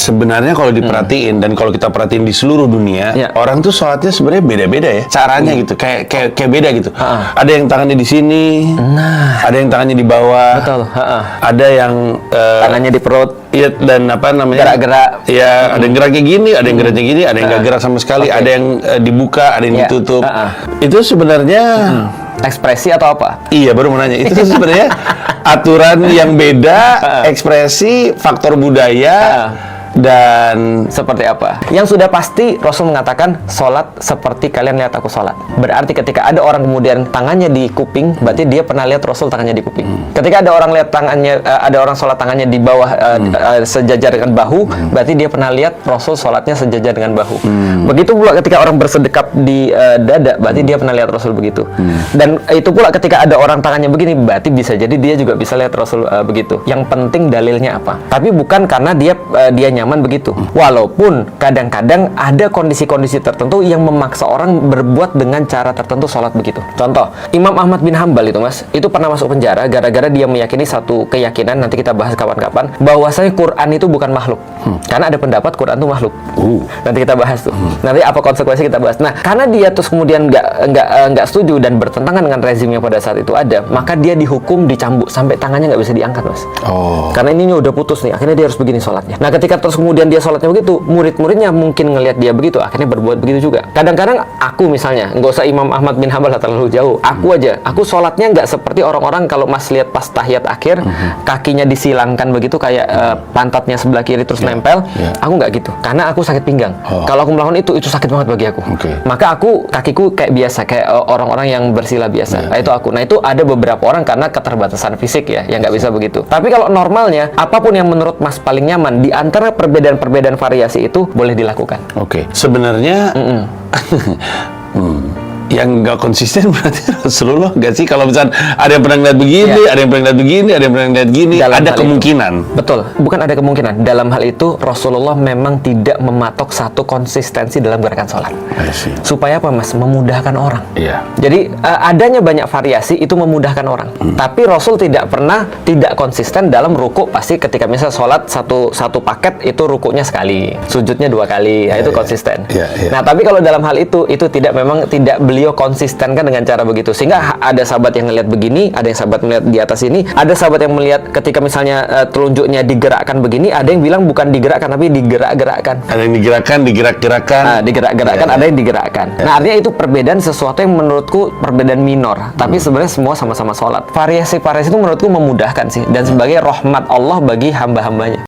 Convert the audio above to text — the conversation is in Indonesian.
Sebenarnya kalau diperhatiin dan kalau kita perhatiin di seluruh dunia, orang tuh sholatnya sebenarnya beda-beda ya caranya gitu, kayak beda gitu. Ada yang tangannya di sini, ada yang tangannya di bawah, ada yang tangannya di perut, dan apa namanya gerak-gerak. Ya, ada yang geraknya gini, ada yang geraknya gini, ada yang nggak gerak sama sekali, ada yang dibuka, ada yang ditutup. Itu sebenarnya ekspresi atau apa? Iya, baru mau nanya. Itu sebenarnya aturan yang beda, ekspresi, faktor budaya. Dan seperti apa? Yang sudah pasti Rasul mengatakan sholat seperti kalian lihat aku sholat. Berarti ketika ada orang kemudian tangannya di kuping, berarti dia pernah lihat Rasul tangannya di kuping. Ketika ada orang lihat tangannya, ada orang sholat tangannya di bawah sejajar dengan bahu, berarti dia pernah lihat Rasul sholatnya sejajar dengan bahu. Begitu pula ketika orang bersedekap di dada, berarti dia pernah lihat Rasul begitu. Dan itu pula ketika ada orang tangannya begini, berarti bisa jadi dia juga bisa lihat Rasul begitu. Yang penting dalilnya apa? Tapi bukan karena dia nyaman begitu. Walaupun kadang-kadang ada kondisi-kondisi tertentu yang memaksa orang berbuat dengan cara tertentu sholat begitu. Contoh, Imam Ahmad bin Hambal itu mas, itu pernah masuk penjara gara-gara dia meyakini satu keyakinan, nanti kita bahas kapan-kapan, bahwasanya Quran itu bukan makhluk. Karena ada pendapat Quran itu makhluk. Nanti kita bahas tuh. Nanti apa konsekuensi kita bahas. Nah, karena dia terus kemudian nggak setuju dan bertentangan dengan rezimnya pada saat itu ada, maka dia dihukum dicambuk sampai tangannya nggak bisa diangkat mas. Karena ininya udah putus nih, akhirnya dia harus begini sholatnya. Nah, ketika terus kemudian dia sholatnya begitu, murid-muridnya mungkin ngelihat dia begitu, akhirnya berbuat begitu juga. Kadang-kadang aku misalnya, nggak usah Imam Ahmad bin Hambal terlalu jauh, aku sholatnya nggak seperti orang-orang kalau mas lihat pas tahiyat akhir, kakinya disilangkan begitu kayak pantatnya sebelah kiri terus nempel. Aku nggak gitu, karena aku sakit pinggang. Kalau aku melakukan itu sakit banget bagi aku. Maka kakiku kayak biasa, kayak orang-orang yang bersila biasa. Nah, itu aku. Nah, itu ada beberapa orang karena keterbatasan fisik ya, yang nggak bisa begitu. Tapi kalau normalnya, apapun yang menurut mas paling nyaman di antara perbedaan variasi itu boleh dilakukan. Sebenarnya yang nggak konsisten berarti Rasulullah nggak sih? Kalau misalnya ada yang pernah ngeliat begini, ada yang pernah ngeliat begini, ada yang pernah ngeliat gini, ada kemungkinan. Betul, bukan ada kemungkinan. Dalam hal itu Rasulullah memang tidak mematok satu konsistensi dalam gerakan sholat. Supaya apa mas? Memudahkan orang. Jadi adanya banyak variasi itu memudahkan orang. Tapi Rasul tidak pernah tidak konsisten dalam ruku. Pasti ketika misalnya sholat satu paket itu rukunya sekali, sujudnya 2 kali, itu konsisten. Nah, tapi kalau dalam hal itu memang tidak beliau konsistenkan dengan cara begitu, sehingga ada sahabat yang ngelihat begini, ada yang sahabat melihat di atas ini, ada sahabat yang melihat ketika misalnya telunjuknya digerakkan begini, ada yang bilang bukan digerakkan tapi digerak-gerakkan. Ada yang digerak-gerakkan, ada yang digerakkan. Nah, artinya itu perbedaan sesuatu yang menurutku perbedaan minor, tapi sebenarnya semua sama-sama sholat. Variasi-variasi itu menurutku memudahkan sih, dan sebagai rahmat Allah bagi hamba-hambanya.